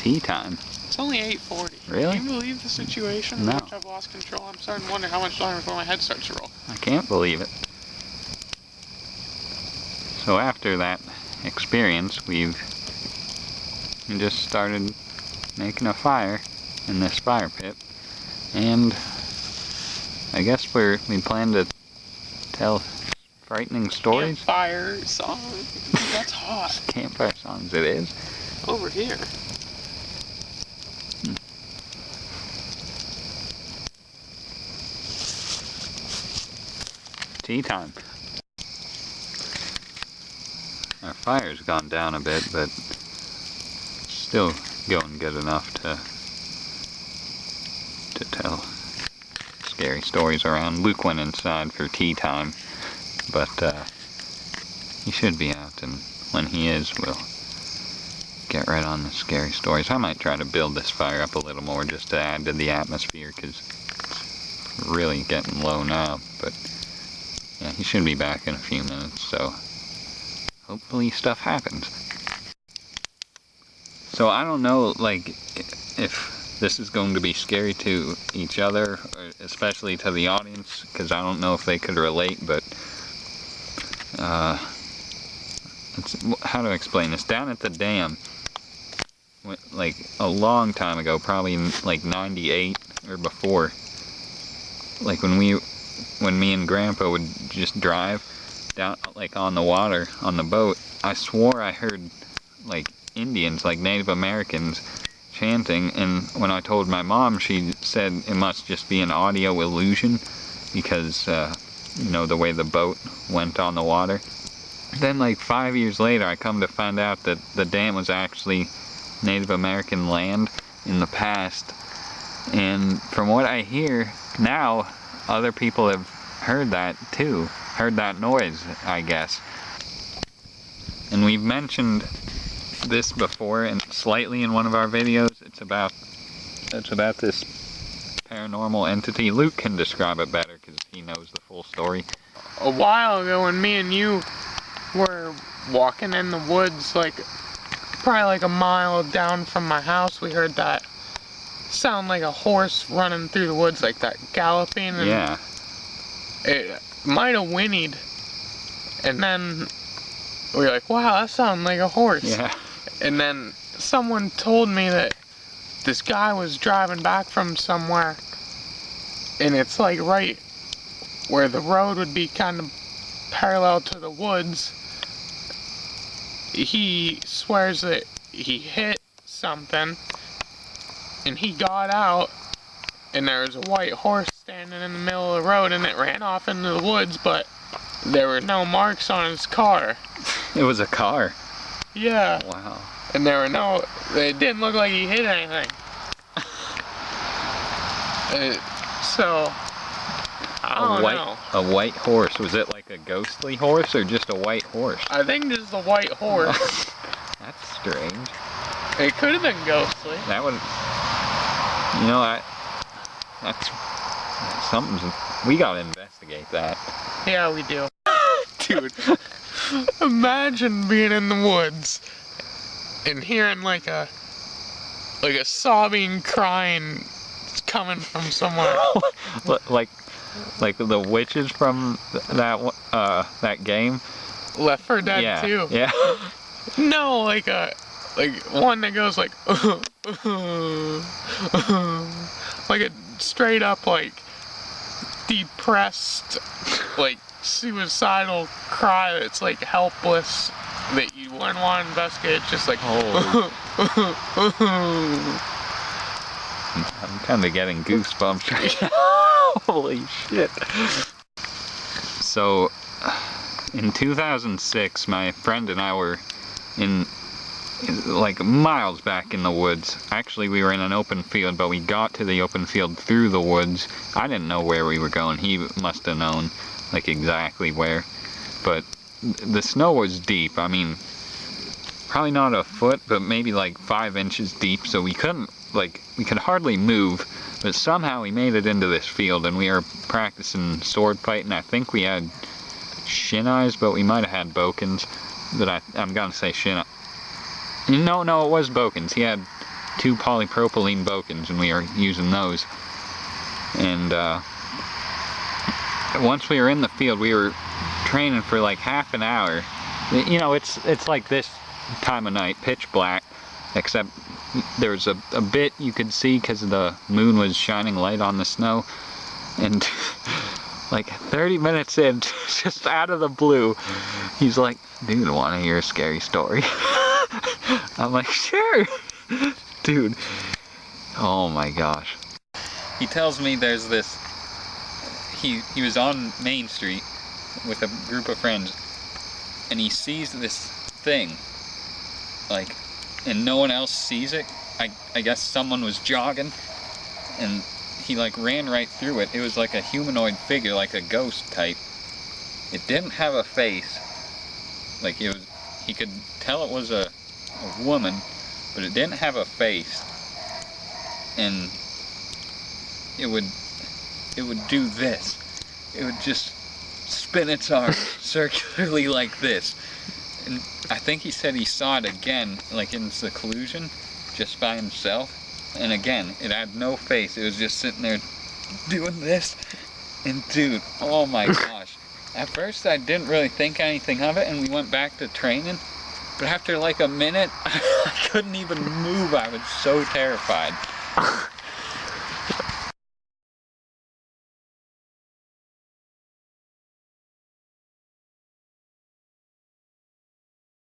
tea time. It's only 8:40. Really? Can you believe the situation in No. which I've lost control? I'm starting to wonder how much longer before my head starts to roll. I can't believe it. So after that experience, we just started making a fire in this fire pit, and I guess we plan to tell frightening stories. Campfire song. That's hot. Campfire songs, it is. Over here. Tea time. Our fire's gone down a bit, but still going good enough to tell scary stories around. Luke went inside for tea time, but he should be out, and when he is, we'll get right on the scary stories. I might try to build this fire up a little more just to add to the atmosphere, because it's really getting low now, but yeah, he should be back in a few minutes, so hopefully stuff happens. So I don't know, like, if this is going to be scary to each other, or especially to the audience, because I don't know if they could relate, but how to explain this? Down at the dam, like a long time ago, probably like 98 or before, like when me and Grandpa would just drive down, like on the water, on the boat, I swore I heard like Indians, like Native Americans, chanting, and when I told my mom, she said it must just be an audio illusion because, you know, the way the boat went on the water. Then like 5 years later, I come to find out that the dam was actually Native American land in the past, and from what I hear now, other people have heard that too, heard that noise, I guess. And we've mentioned this before, and slightly in one of our videos. It's about this paranormal entity. Luke can describe it better because he knows the full story. A while ago, when me and you were walking in the woods, like probably like a mile down from my house, we heard that sound like a horse running through the woods, like that galloping, and yeah, it might have whinnied, and then we were like, wow, that sounded like a horse. yeah. And then someone told me that this guy was driving back from somewhere, and it's like right where the road would be kind of parallel to the woods. He swears that he hit something, and he got out, and there was a white horse standing in the middle of the road, and it ran off into the woods, but there were no marks on his car. It was a car. Yeah. Wow. And there were no, it didn't look like he hit anything. So, I don't know. A white horse. Was it like a ghostly horse or just a white horse? I think just a white horse. That's strange. It could have been ghostly. That would, you know, that's something, we gotta investigate that. Yeah, we do. Dude, imagine being in the woods and hearing like a sobbing, crying coming from somewhere. like the witches from that game. Left 4 Dead yeah, 2. Yeah. No, like one that goes like like a straight up like depressed, like suicidal cry that's like helpless, that you wouldn't want to investigate. It's just like I'm kind of getting goosebumps right now. Holy shit. So in 2006, my friend and I were in like miles back in the woods. Actually, we were in an open field, but we got to the open field through the woods. I didn't know where we were going. He must have known like exactly where. But the snow was deep. I mean, probably not a foot, but maybe like 5 inches deep. So we could hardly move. But somehow we made it into this field, and we were practicing sword fighting. I think we had shin-eyes, but we might have had bokens. But I'm gonna say shin. No, it was bokens. He had 2 polypropylene bokens, and we were using those. And once we were in the field, we were training for like half an hour. You know, it's like this time of night, pitch black, except there's a bit you could see because the moon was shining light on the snow. And like 30 minutes in, just out of the blue, he's like, dude, I want to hear a scary story. I'm like, sure. Dude, oh my gosh. He tells me there's this, he was on Main Street with a group of friends, and he sees this thing, like, and no one else sees it. I guess someone was jogging, and he like ran right through it. It was like a humanoid figure, like a ghost type. It didn't have a face. Like it was, he could tell it was a woman, but it didn't have a face. And it would do this. It would just spin its arms circularly like this. And I think he said he saw it again, like in seclusion, just by himself. And again, it had no face. It was just sitting there doing this. And dude, oh my gosh. At first I didn't really think anything of it, and we went back to training. But after like a minute, I couldn't even move. I was so terrified.